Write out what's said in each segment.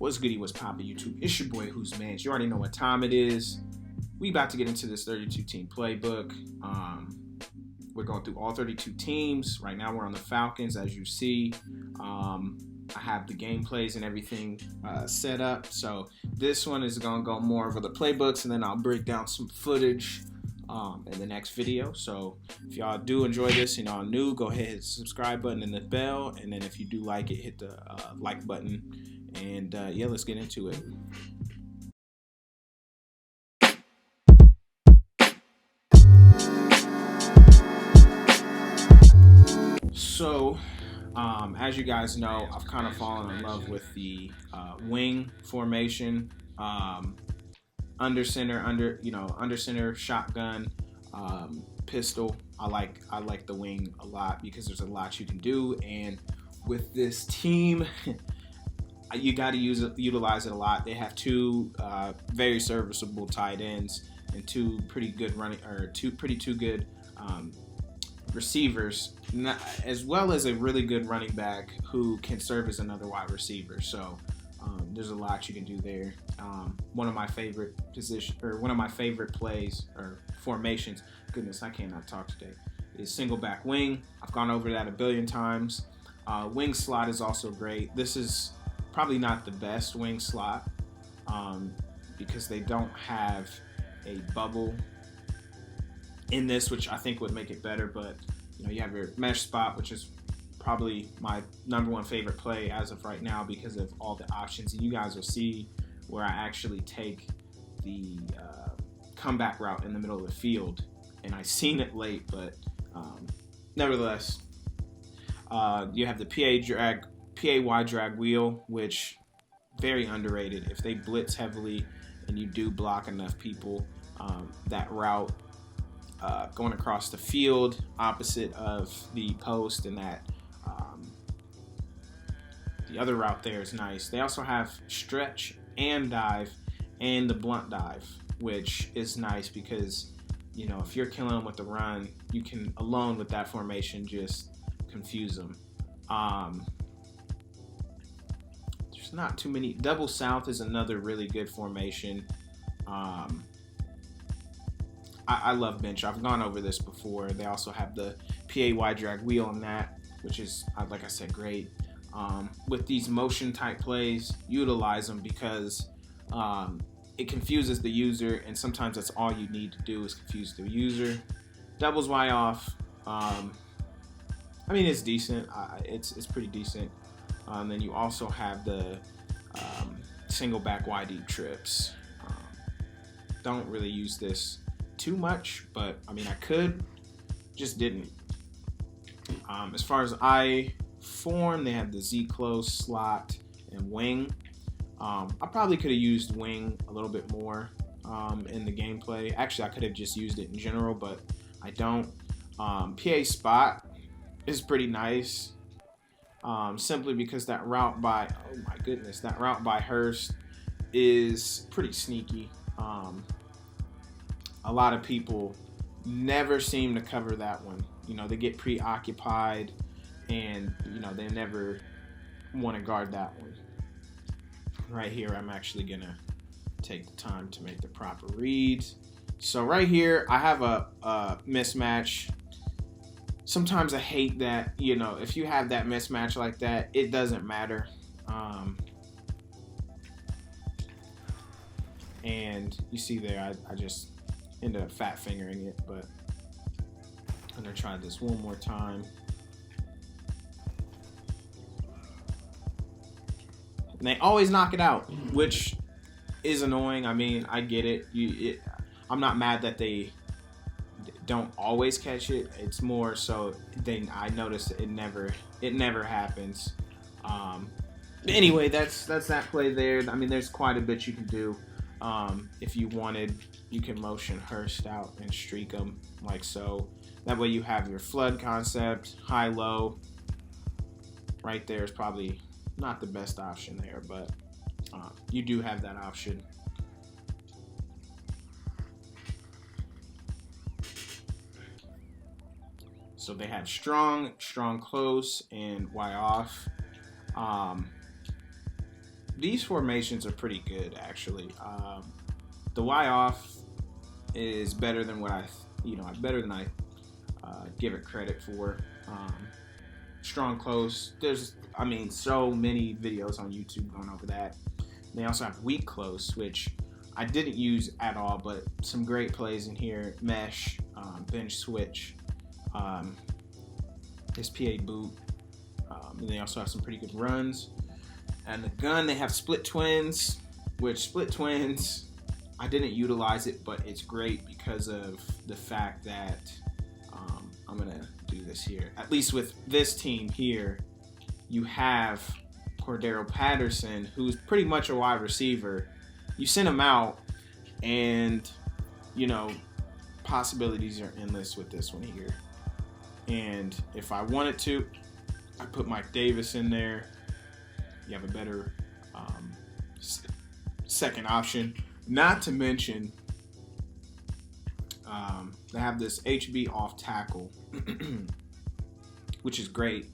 What's goody, what's poppin' YouTube? It's your boy WhosManz. You already know what time it is. We about to get into this 32 team playbook. We're going through all 32 teams. Right now we're on the Falcons, as you see. I have the gameplays and everything set up. So this one is gonna go more over the playbooks, and then I'll break down some footage in the next video. So if y'all do enjoy this and y'all new, go ahead, hit the subscribe button and the bell, and then if you do like it, hit the like button. And yeah, let's get into it. So as you guys know, I've kind of fallen in love with the wing formation, under center shotgun, pistol. I like the wing a lot because there's a lot you can do, and with this team you got to utilize it a lot. They have two very serviceable tight ends and two pretty good receivers, as well as a really good running back who can serve as another wide receiver. So there's a lot you can do there. One of my favorite plays or formations, goodness, I cannot talk today, is Singleback wing. I've gone over that a billion times. Wing slot is also great. This is probably not the best wing slot because they don't have a bubble in this, which I think would make it better. But you have your mesh spot, which is probably my #1 favorite play as of right now because of all the options. And you guys will see where I actually take the comeback route in the middle of the field, and I seen it late, but nevertheless, you have the PAY drag wheel, which very underrated. If they blitz heavily and you do block enough people, that route going across the field opposite of the post, and that the other route there is nice. They also have stretch and dive and the blunt dive, which is nice because if you're killing them with the run, you can alone with that formation just confuse them. There's not too many. Double south is another really good formation. I love bench. I've gone over this before. They also have the PAY drag wheel on that, which is, like I said, great. With these motion type plays, utilize them because it confuses the user, and sometimes that's all you need to do is confuse the user. Doubles Y off. I mean, it's decent. It's pretty decent. Then you also have the single back Y deep trips. Don't really use this too much, but I mean, I could, just didn't. As far as I form, they have the Z close, slot, and wing. I probably could have used wing a little bit more in the gameplay. Actually, I could have just used it in general, but I don't. PA spot is pretty nice, simply because that route by Hurst is pretty sneaky. A lot of people never seem to cover that one. They get preoccupied, and they never want to guard that one. Right here, I'm actually gonna take the time to make the proper reads. So right here, I have a mismatch. Sometimes I hate that, if you have that mismatch like that, it doesn't matter. And you see there, I just ended up fat fingering it, but I'm gonna try this one more time. And they always knock it out, which is annoying. I mean, I get it. I'm not mad that they don't always catch it. It's more so I noticed it never happens. Anyway, that's that play there. I mean, there's quite a bit you can do. If you wanted, you can motion Hurst out and streak them like so. That way you have your flood concept, high-low. Right there is probably not the best option there, but you do have that option. So they have strong, close, and Y off. these formations are pretty good, actually. The Y off is better than what I give it credit for. Strong close. There's, so many videos on YouTube going over that. They also have weak close, which I didn't use at all, but some great plays in here. Mesh, bench switch, SPA boot. And they also have some pretty good runs. And the gun, they have split twins, which split twins, I didn't utilize it, but it's great because of the fact that I'm going to do this here. At least with this team here, you have Cordero Patterson, who's pretty much a wide receiver. You send him out, and, possibilities are endless with this one here. And if I wanted to, I put Mike Davis in there. You have a better second option. Not to mention, they have this HB off tackle, which is great.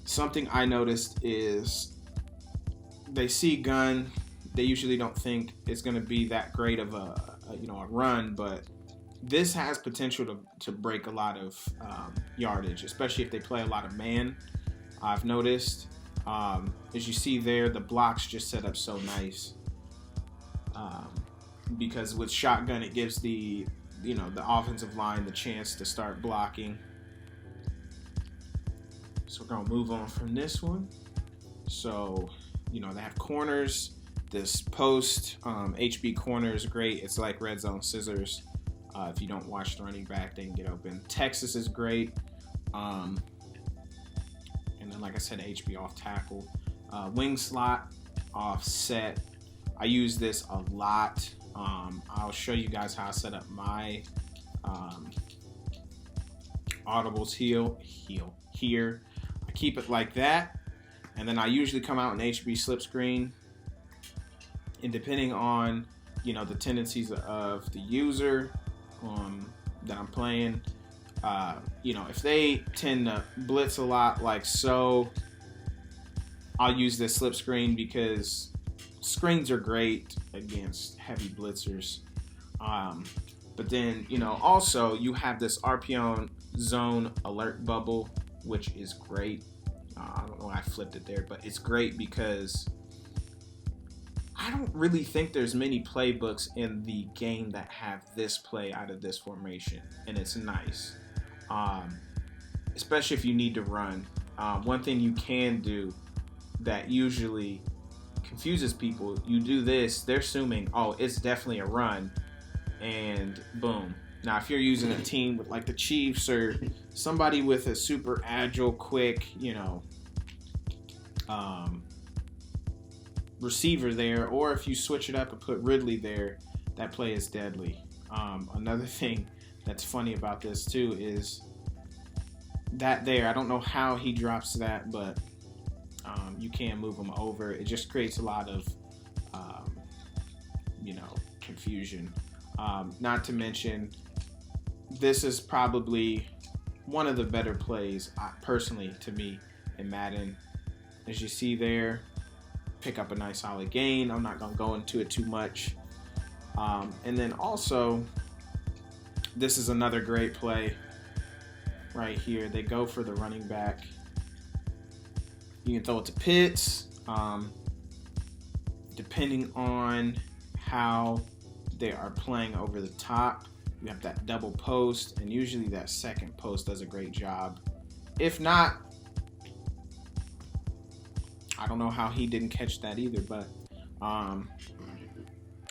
Something I noticed is they see gun. They usually don't think it's going to be that great of a run, but this has potential to break a lot of yardage, especially if they play a lot of man. I've noticed, as you see there, the blocks just set up so nice. Because with shotgun, it gives the offensive line the chance to start blocking. So we're gonna move on from this one. So, they have corners. This post HB corner is great. It's like red zone scissors. If you don't watch the running back, they can get open. Texas is great. And then, like I said, HB off tackle. Wing slot, offset. I use this a lot. I'll show you guys how I set up my audibles here. I keep it like that, and then I usually come out in HB slip screen. And depending on the tendencies of the user that I'm playing, if they tend to blitz a lot like so, I'll use this slip screen because screens are great against heavy blitzers. But then, also you have this RPO zone alert bubble, which is great. I don't know why I flipped it there, but it's great because I don't really think there's many playbooks in the game that have this play out of this formation, and it's nice. Especially if you need to run. One thing you can do that usually confuses people, you do this, they're assuming, it's definitely a run, and boom. Now, if you're using a team with like the Chiefs or somebody with a super agile, quick, receiver there, or if you switch it up and put Ridley there, that play is deadly. Another thing that's funny about this too is that there, I don't know how he drops that, but you can move him over. It just creates a lot of confusion. Not to mention, this is probably one of the better plays, personally, to me, in Madden. As you see there, pick up a nice solid gain. I'm not going to go into it too much. And then also, this is another great play right here. They go for the running back. You can throw it to Pitts. Depending on how they are playing over the top, you have that double post, and usually that second post does a great job. If not, I don't know how he didn't catch that either, but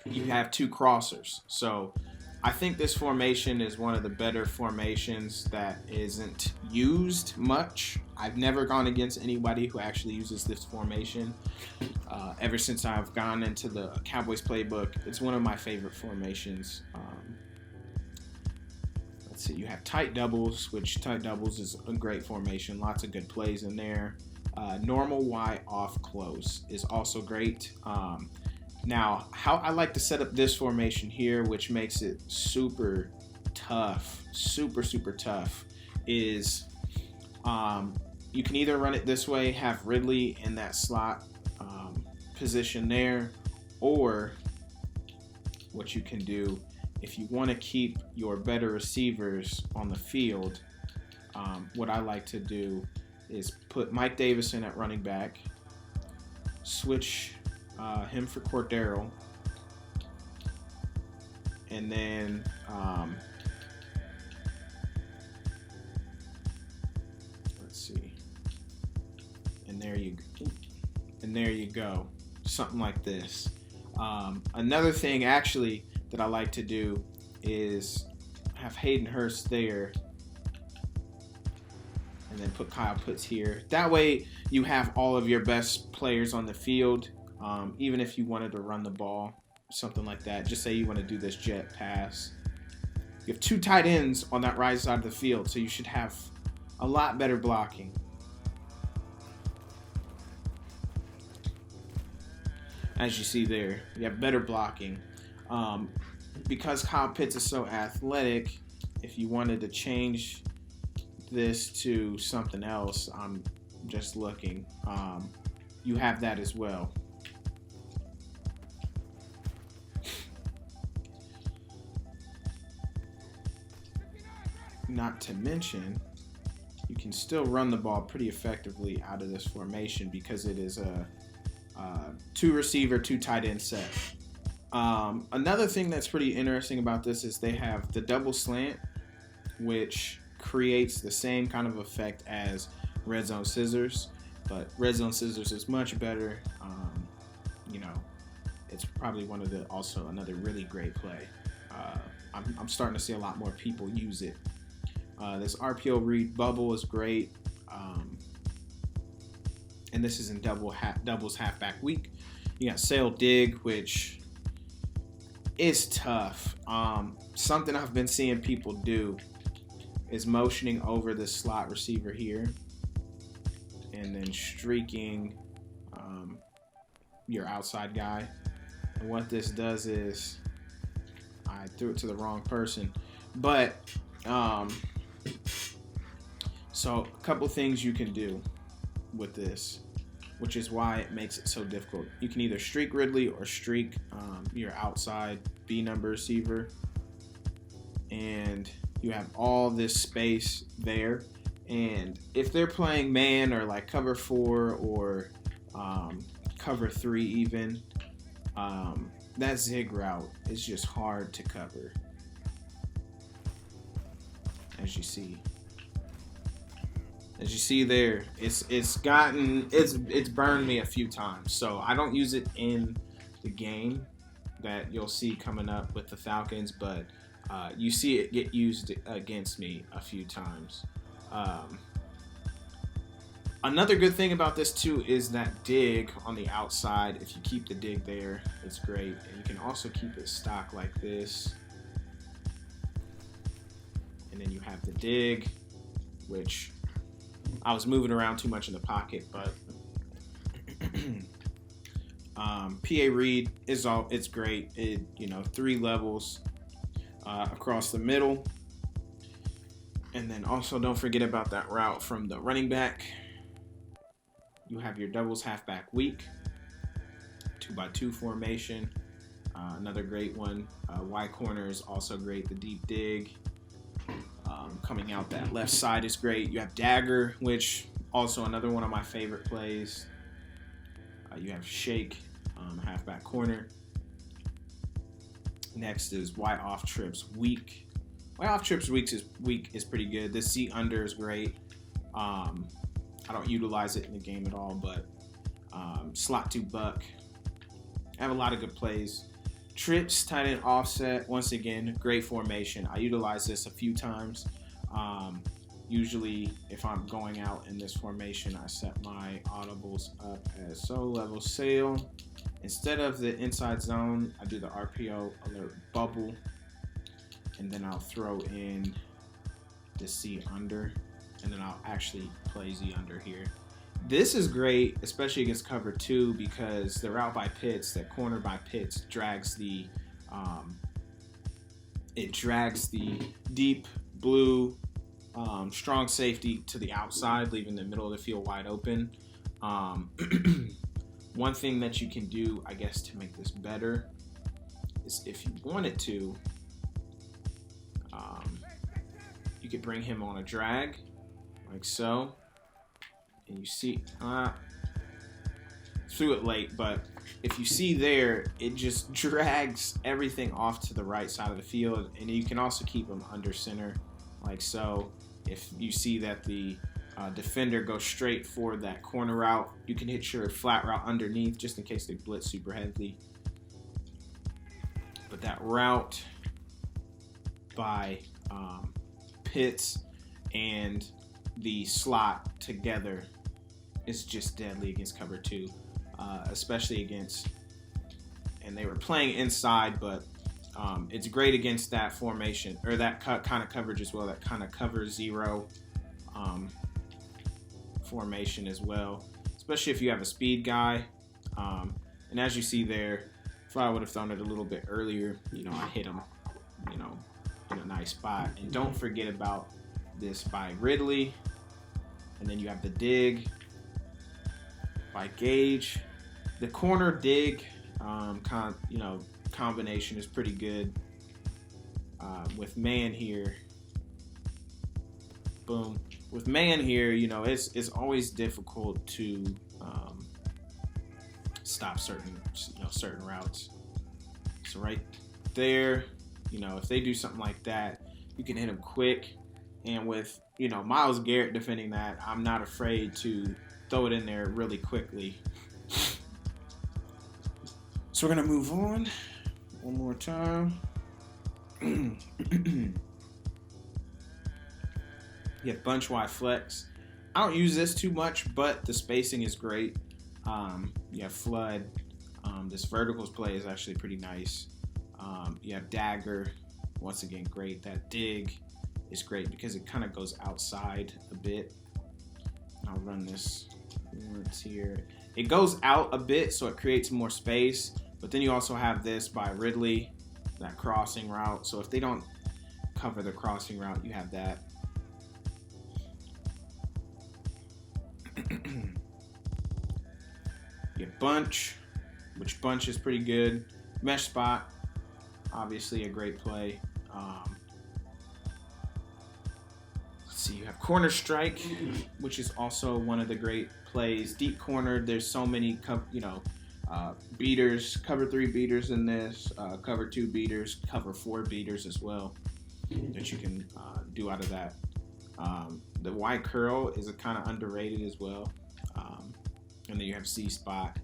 you have two crossers. So I think this formation is one of the better formations that isn't used much. I've never gone against anybody who actually uses this formation. Ever since I've gone into the Cowboys playbook, it's one of my favorite formations. Let's see, you have tight doubles, which tight doubles is a great formation. Lots of good plays in there. Normal Y off close is also great. Now, how I like to set up this formation here, which makes it super tough, super tough, is you can either run it this way, have Ridley in that slot, position there, or what you can do if you want to keep your better receivers on the field. What I like to do is put Mike Davison at running back, switch him for Cordero, and then let's see, and there you go, something like this. Another thing actually that I like to do is have Hayden Hurst there, and then put Kyle Pitts here. That way you have all of your best players on the field. Even if you wanted to run the ball, something like that. Just say you want to do this jet pass. You have 2 tight ends on that right side of the field, so you should have a lot better blocking. As you see there, you have better blocking. Because Kyle Pitts is so athletic, if you wanted to change this to something else, I'm just looking, you have that as well. Not to mention, you can still run the ball pretty effectively out of this formation because it is a 2 receiver, 2 tight end set. Another thing that's pretty interesting about this is they have the double slant, which creates the same kind of effect as red zone scissors, but red zone scissors is much better. It's probably also another really great play. I'm starting to see a lot more people use it. This RPO read bubble is great, and this is in doubles halfback week. You got sail dig, which is tough. Something I've been seeing people do is motioning over the slot receiver here and then streaking your outside guy. And what this does is, I threw it to the wrong person, but so a couple things you can do with this, which is why it makes it so difficult. You can either streak Ridley or streak your outside B number receiver, and you have all this space there. And if they're playing man or like cover 4 or cover 3 even, that zig route is just hard to cover, as you see. As you see there, it's burned me a few times. So I don't use it in the game that you'll see coming up with the Falcons, but you see it get used against me a few times. Another good thing about this too is that dig on the outside. If you keep the dig there, it's great. And you can also keep it stock like this. And then you have the dig, which I was moving around too much in the pocket, but PA read it's great. 3 levels across the middle. And then also don't forget about that route from the running back. You have your doubles halfback weak, 2x2 formation, another great one. Y corner is also great. The deep dig coming out that left side is great. You have dagger, which also another one of my favorite plays. You have shake, halfback corner. Next is Y off trips weak. Y off trips weak is pretty good. This C under is great. I don't utilize it in the game at all, but slot to buck. I have a lot of good plays. Trips, tight end offset, once again, great formation. I utilize this a few times. Usually, if I'm going out in this formation, I set my audibles up as solo level sail. Instead of the inside zone, I do the RPO alert bubble, and then I'll throw in the C under, and then I'll actually play Z under here. This is great, especially against cover 2, because the route by Pitts, that corner by Pitts, drags the deep blue strong safety to the outside, leaving the middle of the field wide open. One thing that you can do, I guess, to make this better is if you wanted to, you could bring him on a drag, like so. And you see, threw it late, but if you see there, it just drags everything off to the right side of the field. And you can also keep them under center, like so. If you see that the defender goes straight for that corner route, you can hit your flat route underneath just in case they blitz super heavily. But that route by Pitts and the slot together is just deadly against cover 2, especially against, and they were playing inside, but it's great against that formation, or that kind of coverage as well, that kind of cover 0 formation as well, especially if you have a speed guy. And as you see there, if I would have thrown it a little bit earlier, I hit him, in a nice spot. And don't forget about this by Ridley. And then you have the dig by Gage. The corner dig combination is pretty good. With man here, boom. With man here, it's always difficult to stop certain routes. So right there, if they do something like that, you can hit them quick. And with Myles Garrett defending that, I'm not afraid to throw it in there really quickly. So we're gonna move on one more time. You have bunch wide flex. I don't use this too much, but the spacing is great. You have flood. This verticals play is actually pretty nice. You have dagger. Once again, great. That dig is great because it kind of goes outside a bit. I'll run this once here. It goes out a bit, so it creates more space. But then you also have this by Ridley, that crossing route. So if they don't cover the crossing route, you have that. You have bunch, which bunch is pretty good. Mesh spot, obviously a great play. Let's see, you have corner strike, which is also one of the great plays. Deep corner, there's so many, beaters, cover 3 beaters in this, cover 2 beaters, cover 4 beaters as well that you can do out of that. The wide curl is a kind of underrated as well. And then you have C spot,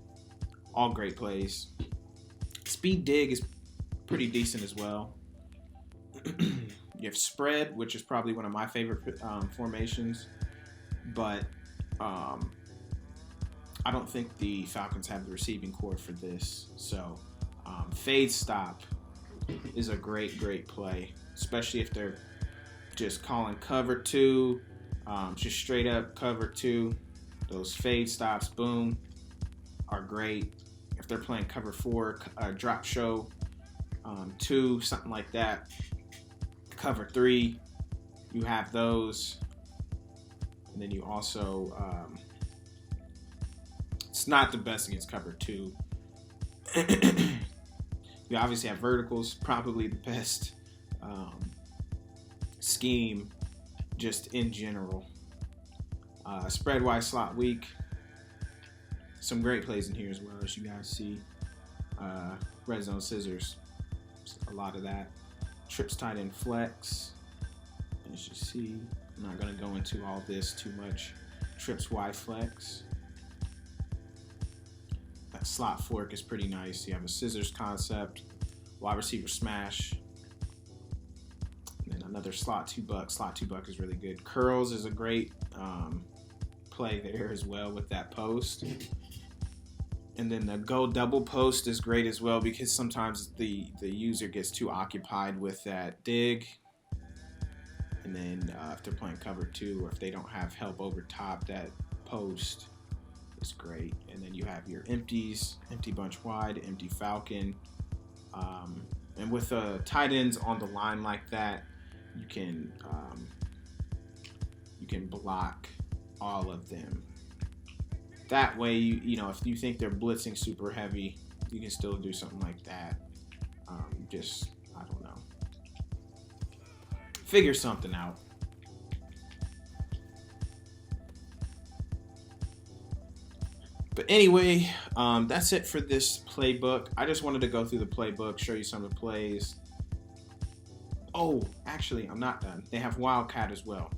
all great plays. Speed dig is pretty decent as well. You have spread, which is probably one of my favorite formations, but I don't think the Falcons have the receiving core for this. So fade stop is a great play, especially if they're just calling cover 2, just straight up cover 2. Those fade stops, boom, are great. If they're playing cover 4, drop show 2, something like that, cover 3, you have those. And then you also, it's not the best against cover 2. You obviously have verticals, probably the best scheme just in general. Spread wide slot weak. Some great plays in here as well, as you guys see. Red zone scissors, a lot of that. Trips tight end flex, as you see. I'm not going to go into all this too much. Trips wide flex. That slot fork is pretty nice. You have a scissors concept, wide receiver smash, and then another slot 2 buck. Slot 2 buck is really good. Curls is a great play there as well with that post. And then the go double post is great as well because sometimes the user gets too occupied with that dig. And then if they're playing cover 2 or if they don't have help over top, that post is great. And then you have your empties, empty bunch wide, empty Falcon. And with tight ends on the line like that, you can block all of them that way, you know, if you think they're blitzing super heavy, you can still do something like that. Just, I don't know. Figure something out. But anyway, that's it for this playbook. I just wanted to go through the playbook, show you some of the plays. Oh, actually, I'm not done. They have Wildcat as well.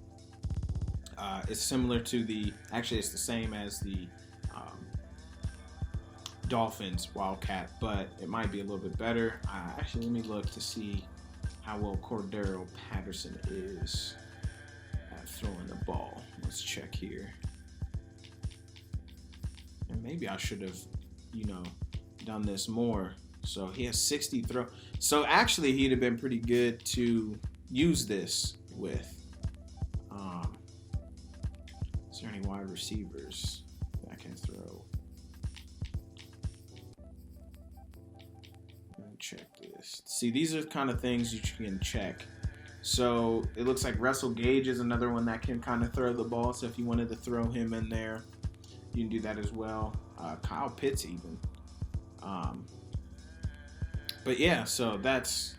It's similar to actually it's the same as the Dolphins Wildcat, but it might be a little bit better. Actually, let me look to see how well Cordero Patterson is at throwing the ball. Let's check here. And maybe I should have, you know, done this more. So he has 60 throw. So actually, he'd have been pretty good to use this with. Is there any wide receivers that can throw? Let me check this. See, these are kind of things you can check. So it looks like Russell Gage is another one that can kind of throw the ball. So if you wanted to throw him in there, you can do that as well. Kyle Pitts even. But yeah, so that's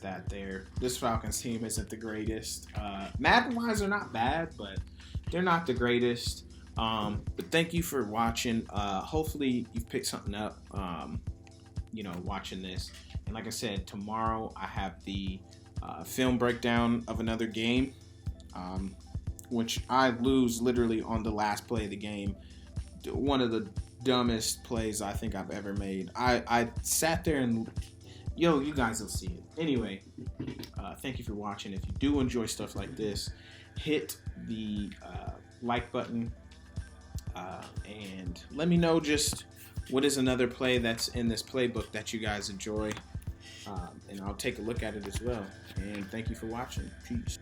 that there. This Falcons team isn't the greatest. Madden-wise, they're not bad, but they're not the greatest. But thank you for watching. Hopefully you've picked something up, you know, watching this. And like I said, tomorrow I have the film breakdown of another game, which I lose literally on the last play of the game. One of the dumbest plays I think I've ever made. I sat there and, you guys will see it. Anyway, thank you for watching. If you do enjoy stuff like this, hit the like button and let me know just what is another play that's in this playbook that you guys enjoy, and I'll take a look at it as well. And thank you for watching. Peace.